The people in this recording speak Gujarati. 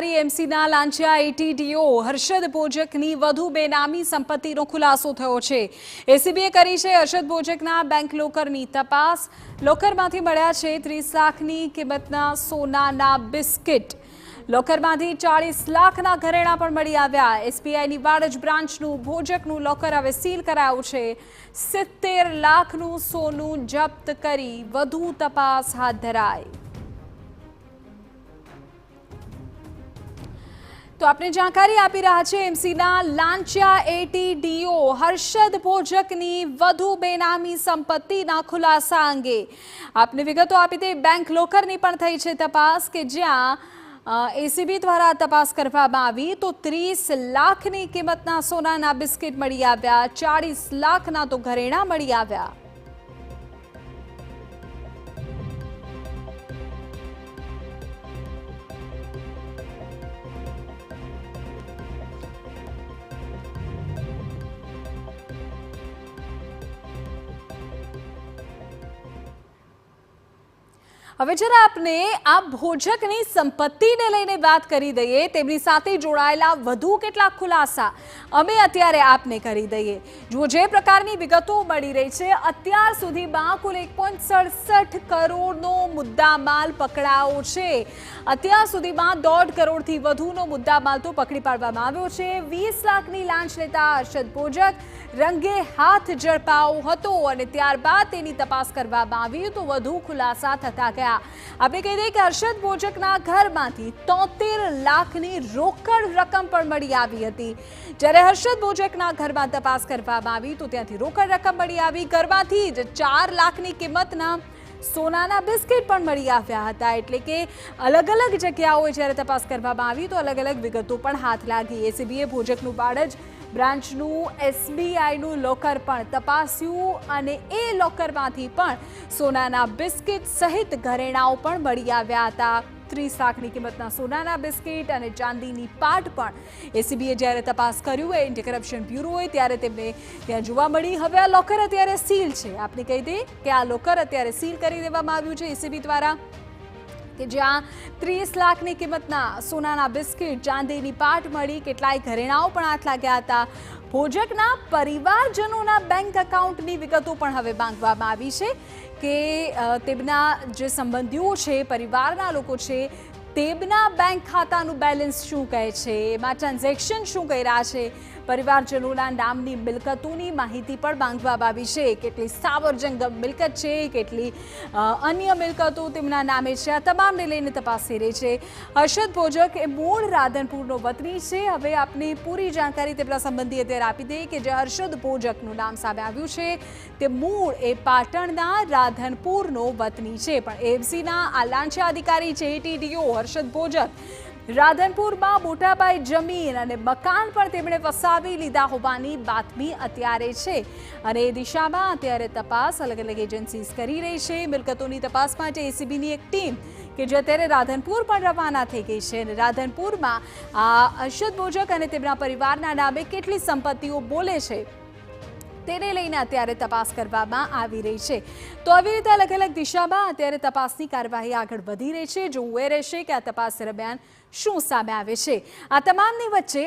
અધિકારી એમસીના લાંચિયા એટીડીઓ હર્ષદ ભોજકની વધુ બેનામી સંપત્તિનો ખુલાસો થયો છે। એસીબીએ કરી છે હર્ષદ ભોજકના બેંક લોકરની તપાસ। લોકરમાંથી મળ્યા છે 30 લાખની કિંમતના સોનાના બિસ્કિટ। લોકરમાંથી 40 લાખના ઘરેણા પણ મળી આવ્યા। એસબીઆઈની વાડજ બ્રાન્ચનું ભોજકનું લોકર હવે સીલ કરાયું છે। 70 લાખનું સોનું જપ્ત કરી વધુ તપાસ હાથ ધરાઈ। तो आपने जानकारी आपी रहा है एमसीना लांचिया एटीडीओ हर्षद भोजकनी વધુ બેનામી સંપત્તિના ખુલાસા અંગે આપને વિગતો આપી દે। બેંક લોકરની પણ થઈ છે તપાસ કે જ્યાં એસીબી દ્વારા તપાસ કરવામાં આવી તો 30 લાખની કિંમતના સોનાના બિસ્કિટ મળી આવ્યા। 40 લાખના તો ઘરેણા મળી આવ્યા। હવે જરા આપને આ ભોજકની સંપત્તિને લઈને વાત કરી દઈએ। તેમની સાથે જોડાયેલા વધુ કેટલાક ખુલાસા અમે અત્યારે આપને કરી દઈએ। જો જે પ્રકારની વિગતો મળી રહી છે અત્યાર સુધીમાં કુલ 1.67 કરોડનો મુદ્દામાલ પકડાયો છે। અત્યાર સુધીમાં 1.5 કરોડથી વધુનો મુદ્દામાલ તો પકડી પાડવામાં આવ્યો છે। 20 લાખની લાંચ લેતા હર્ષદ ભોજક રંગે હાથ ઝડપાયો હતો અને ત્યારબાદ તેની તપાસ કરવામાં આવી તો વધુ ખુલાસા થતા ગયા। આપણે કહી દઈએ કે હર્ષદ ભોજકના ઘરમાંથી 73 લાખની રોકડ રકમ પણ મળી આવી હતી। જ્યારે હર્ષદ ભોજકના ઘરમાં તપાસ કરવામાં આવી તો ત્યાંથી રોકડ રકમ મળી આવી। ઘરમાંથી જ 4 લાખની કિંમતના સોનાના બિસ્કિટ પણ મળી આવ્યા હતા। એટલે કે અલગ અલગ જગ્યાઓએ જ્યારે તપાસ કરવામાં આવી તો અલગ અલગ વિગતો પણ હાથ લાગી। એસીબીએ ભોજકનું વાડજ બ્રાન્ચનું એસબીઆઈનું લોકર પણ તપાસ્યું અને એ લોકરમાંથી પણ સોનાના બિસ્કિટ સહિત ઘરેણાઓ પણ મળી આવ્યા હતા। 30 લાખની કિંમતના સોનાના બિસ્કિટ અને ચાંદીની પાટ પણ એસીબીએ જ્યારે તપાસ કર્યું એન્ટી કરપ્શન બ્યુરોએ ત્યારે તેમને ત્યાં જોવા મળી। હવે આ લોકર અત્યારે સીલ છે। આપણે કહી દઈએ કે આ લોકર અત્યારે સીલ કરી દેવામાં આવ્યું છે એસીબી દ્વારા કે જ્યાં 30 લાખની કિંમતના સોનાના બિસ્કિટ ચાંદીની પાટ મળી। કેટલાય ઘરેણાઓ પણ હાથ લાગ્યા હતા। ભોજકના પરિવારજનોના બેંક એકાઉન્ટની વિગતો પણ હવે માંગવામાં આવી છે કે તેમના જે સંબંધીઓ છે પરિવારના લોકો છે તેમના બેંક ખાતાનું બેલેન્સ શું કહે છે, એમાં ટ્રાન્ઝેક્શન શું કર્યા છે, પરિવારજનોના નામની મિલકતોની માહિતી પણ માંગવામાં આવી છે। કેટલી સ્થાવર જંગમ મિલકત છે, કેટલી અન્ય મિલકતો તેમના નામે છે, આ તમામને લઈને તપાસ થઈ રહી છે। હર્ષદ ભોજક એ મૂળ રાધનપુરનો વતની છે। હવે આપની પૂરી જાણકારી તેમના સંબંધી અત્યારે આપી દઈએ કે જે હર્ષદ ભોજકનું નામ સામે આવ્યું છે તે મૂળ એ પાટણના રાધનપુરનો વતની છે। પણ એમસીના આ લાંચિયા અધિકારી છે એટીડીઓ હર્ષદ ભોજક રાધનપુરમાં મોટાપાયે જમીન અને મકાન પણ તેમણે વસાવી લીધા હોવાની બાતમી અત્યારે છે અને એ દિશામાં અત્યારે તપાસ અલગ અલગ એજન્સીઝ કરી રહી છે। મિલકતોની તપાસ માટે એસીબીની એક ટીમ કે જે અત્યારે રાધનપુર પણ રવાના થઈ ગઈ છે અને રાધનપુરમાં આ હર્ષદ ભોજક અને તેમના પરિવારના નામે કેટલી સંપત્તિઓ બોલે છે તેને લઈને અત્યારે તપાસ કરવામાં આવી રહી છે। તો આવી રીતે અલગ અલગ દિશામાં અત્યારે તપાસની કાર્યવાહી આગળ વધી રહી છે। જોવું એ રહેશે કે આ તપાસ દરમિયાન શું સામે આવે છે। આ તમામની વચ્ચે